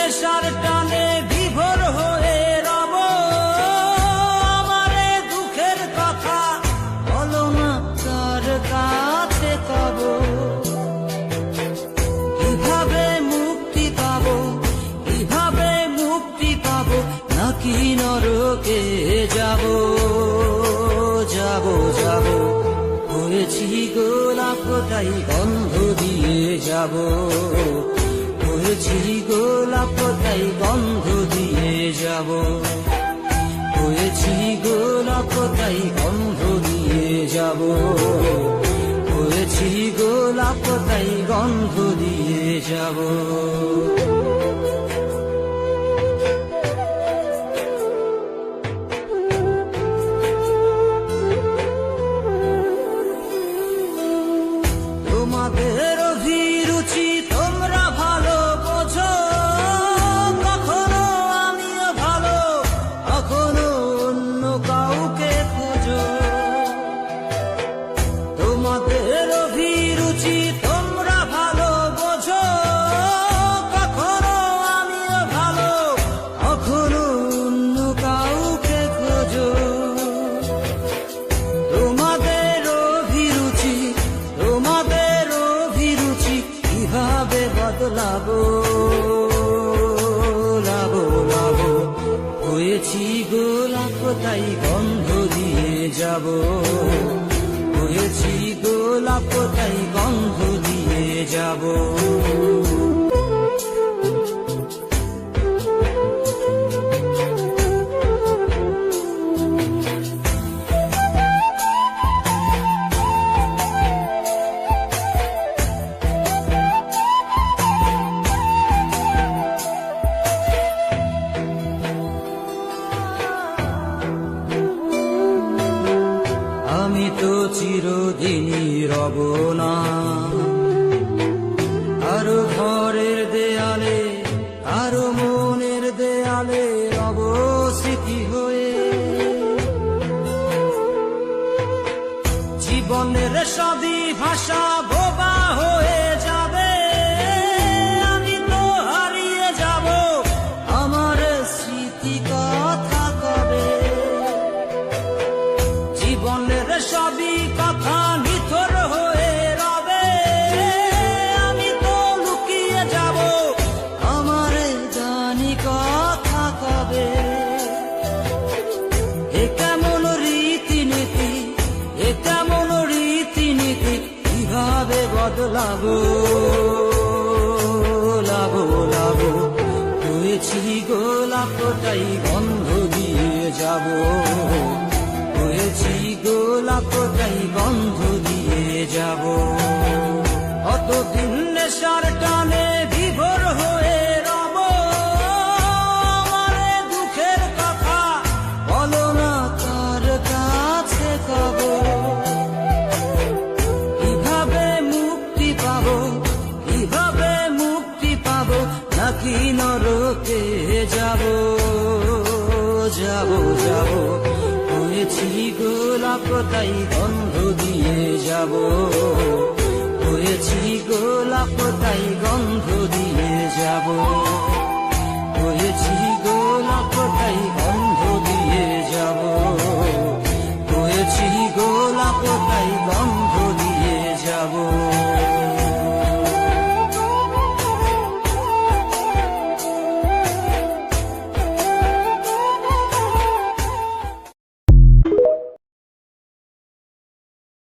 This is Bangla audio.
নেশার টানে বিভোর হয়ে রব, আমারে দুঃখের কথা বলো না কার কাছে কব। কিভাবে মুক্তি পাবো, কিভাবে মুক্তি পাবো, নাকি নরকে যাব যাব যাব। হয়েছি গোলাপ তাই গন্ধ দিয়ে যাব, হয়েছি গোলাপ তাই গন্ধ দিয়ে যাব, হয়েছি গোলাপ তাই গন্ধ দিয়ে যাব, হয়েছি গোলাপ তাই গন্ধ দিয়ে যাব। তোমাদের অভিরুচি তোমরা ভালো বোঝো, কখনো আমিও ভালো, কখনো অন্য কাউকে খোঁজো। তোমাদের অভিরুচি তোমরা ভালো বোঝো, কখনো আমিও ভালো, কখনো অন্য কাউকে খোঁজো। তোমাদের অভিরুচি, তোমাদের অভিরুচি কিভাবে বদলাবো লাবো লাবো। হয়েছি গোলাপ তাই গন্ধ দিয়ে যাব, হয়েছি গোলাপ তাই গন্ধ দিয়ে যাব। আমি তো চিরদিনই রব না আরো ঘরের দেয়ালে, আরো মনের দেয়ালে রব স্মৃতি হয়ে। জীবনের সবই ভাষা বোবা হয়ে যাবে, আমি তো হারিয়ে যাব, আমার স্মৃতি কথা কবে। জীবনের সবই কথা নিথর হয়ে রবে, আমি তো লুকিয়ে যাব, আমার জানি কথা কবে। এ কেমন রীতিনীতি, এ কেমন রীতিনীতি, কিভাবে বদলাবো লাবো লাবো। হয়েছি গোলাপ তাই গন্ধ দিয়ে যাব, হয়েছি গোলাপ তাই গন্ধ দিয়ে যাব। কতদিন নেশার টানে বিভোর হয়ে রব, আমারে দুঃখের কথা বলো না কার কাছে কব। কিভাবে মুক্তি পাবো, কিভাবে মুক্তি পাবো, নাকি নরকে যাব যাব যাব। হয়েছি গোলাপ তাই গন্ধ দিয়ে যাব, হয়েছি গোলাপ তাই গন্ধ দিয়ে যাব, হয়েছি গোলাপ